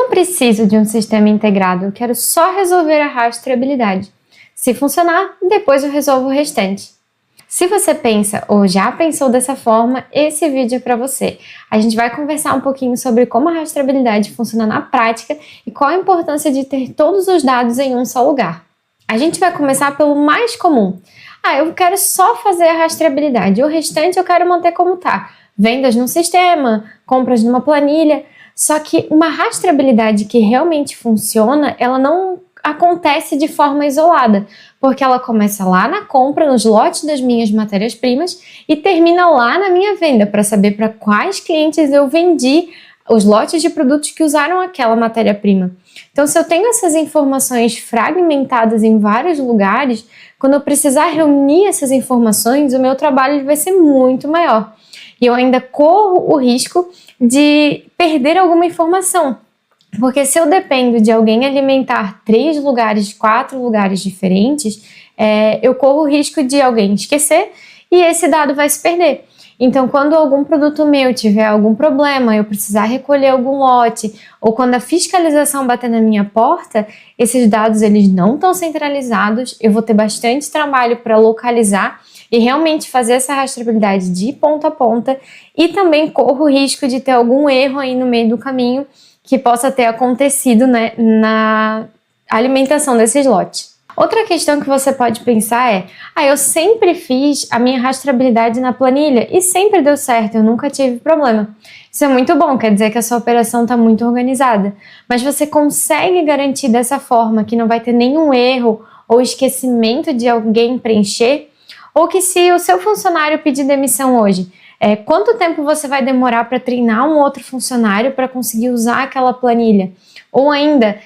não preciso de um sistema integrado, eu quero só resolver a rastreabilidade. Se funcionar, depois eu resolvo o restante. Se você pensa ou já pensou dessa forma, esse vídeo é para você. A gente vai conversar um pouquinho sobre como a rastreabilidade funciona na prática e qual a importância de ter todos os dados em um só lugar. A gente vai começar pelo mais comum. Eu quero só fazer a rastreabilidade, o restante eu quero manter como está. Vendas no sistema, compras numa planilha. Só que uma rastreabilidade que realmente funciona, ela não acontece de forma isolada, porque ela começa lá na compra, nos lotes das minhas matérias-primas e termina lá na minha venda, para saber para quais clientes eu vendi os lotes de produtos que usaram aquela matéria-prima. Então, se eu tenho essas informações fragmentadas em vários lugares, quando eu precisar reunir essas informações, o meu trabalho vai ser muito maior. E eu ainda corro o risco de perder alguma informação. Porque se eu dependo de alguém alimentar 3 lugares, 4 lugares diferentes, eu corro o risco de alguém esquecer e esse dado vai se perder. Então, quando algum produto meu tiver algum problema, eu precisar recolher algum lote, ou quando a fiscalização bater na minha porta, esses dados eles não estão centralizados, eu vou ter bastante trabalho para localizar e realmente fazer essa rastreabilidade de ponta a ponta, e também corro o risco de ter algum erro aí no meio do caminho que possa ter acontecido, né, na alimentação desses lotes. Outra questão que você pode pensar é: eu sempre fiz a minha rastreabilidade na planilha e sempre deu certo, eu nunca tive problema. Isso é muito bom, quer dizer que a sua operação está muito organizada. Mas você consegue garantir dessa forma que não vai ter nenhum erro ou esquecimento de alguém preencher? Ou que se o seu funcionário pedir demissão hoje, quanto tempo você vai demorar para treinar um outro funcionário para conseguir usar aquela planilha? Ou ainda,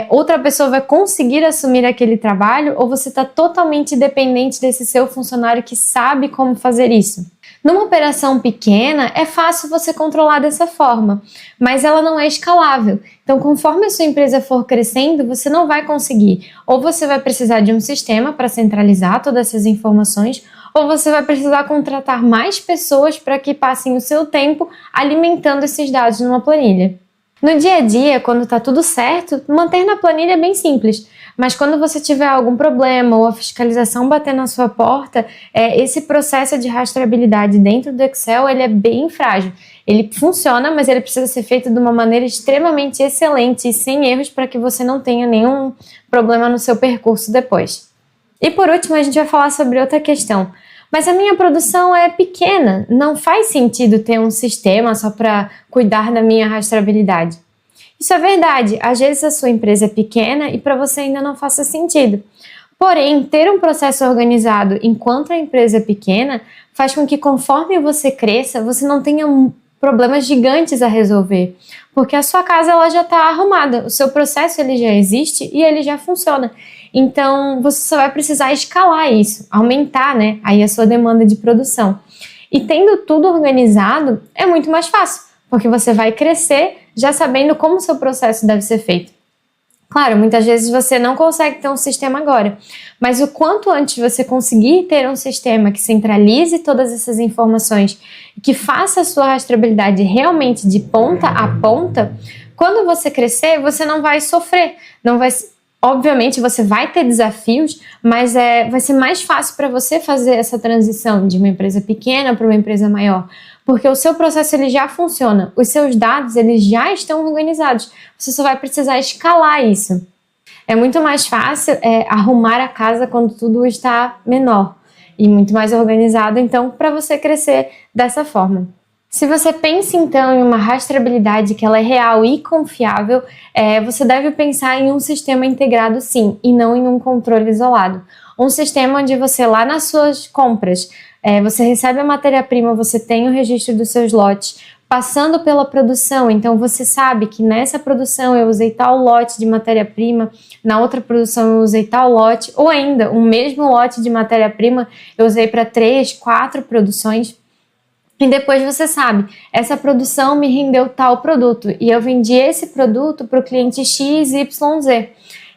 outra pessoa vai conseguir assumir aquele trabalho, ou você está totalmente dependente desse seu funcionário que sabe como fazer isso? Numa operação pequena, é fácil você controlar dessa forma, mas ela não é escalável. Então, conforme a sua empresa for crescendo, você não vai conseguir. Ou você vai precisar de um sistema para centralizar todas essas informações, ou você vai precisar contratar mais pessoas para que passem o seu tempo alimentando esses dados numa planilha. No dia a dia, quando está tudo certo, manter na planilha é bem simples. Mas quando você tiver algum problema ou a fiscalização bater na sua porta, esse processo de rastreabilidade dentro do Excel ele é bem frágil. Ele funciona, mas ele precisa ser feito de uma maneira extremamente excelente e sem erros para que você não tenha nenhum problema no seu percurso depois. E por último, a gente vai falar sobre outra questão. Mas a minha produção é pequena, não faz sentido ter um sistema só para cuidar da minha rastreabilidade. Isso é verdade, às vezes a sua empresa é pequena e para você ainda não faça sentido. Porém, ter um processo organizado enquanto a empresa é pequena faz com que conforme você cresça, você não tenha problemas gigantes a resolver. Porque a sua casa ela já está arrumada, o seu processo ele já existe e ele já funciona. Então, você só vai precisar escalar isso, aumentar, né, aí a sua demanda de produção. E tendo tudo organizado, é muito mais fácil, porque você vai crescer já sabendo como o seu processo deve ser feito. Claro, muitas vezes você não consegue ter um sistema agora, mas o quanto antes você conseguir ter um sistema que centralize todas essas informações e que faça a sua rastreabilidade realmente de ponta a ponta, quando você crescer, você não vai sofrer, não vai. Obviamente você vai ter desafios, mas vai ser mais fácil para você fazer essa transição de uma empresa pequena para uma empresa maior, porque o seu processo ele já funciona, os seus dados eles já estão organizados, você só vai precisar escalar isso. É muito mais fácil arrumar a casa quando tudo está menor e muito mais organizado, então, para você crescer dessa forma. Se você pensa então em uma rastreabilidade que ela é real e confiável, você deve pensar em um sistema integrado sim, e não em um controle isolado. Um sistema onde você lá nas suas compras, você recebe a matéria-prima, você tem o registro dos seus lotes, passando pela produção, então você sabe que nessa produção eu usei tal lote de matéria-prima, na outra produção eu usei tal lote, ou ainda, o mesmo lote de matéria-prima eu usei para 3, 4 produções. E depois você sabe, essa produção me rendeu tal produto e eu vendi esse produto para o cliente XYZ.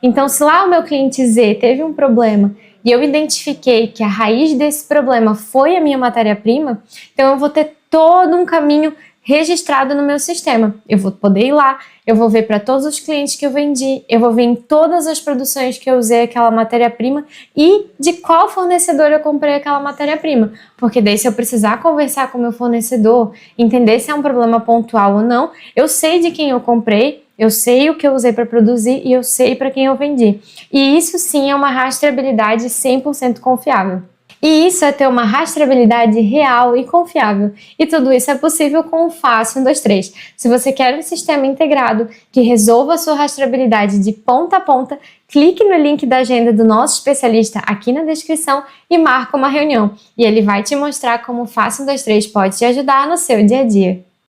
Então, se lá o meu cliente Z teve um problema e eu identifiquei que a raiz desse problema foi a minha matéria-prima, então eu vou ter todo um caminho registrado no meu sistema. Eu vou poder ir lá, eu vou ver para todos os clientes que eu vendi, eu vou ver em todas as produções que eu usei aquela matéria-prima e de qual fornecedor eu comprei aquela matéria-prima. Porque daí, se eu precisar conversar com o meu fornecedor, entender se é um problema pontual ou não, eu sei de quem eu comprei, eu sei o que eu usei para produzir e eu sei para quem eu vendi. E isso sim é uma rastreabilidade 100% confiável. E isso é ter uma rastreabilidade real e confiável. E tudo isso é possível com o Fácil 123. Se você quer um sistema integrado que resolva a sua rastreabilidade de ponta a ponta, clique no link da agenda do nosso especialista aqui na descrição e marque uma reunião. E ele vai te mostrar como o Fácil 123 pode te ajudar no seu dia a dia.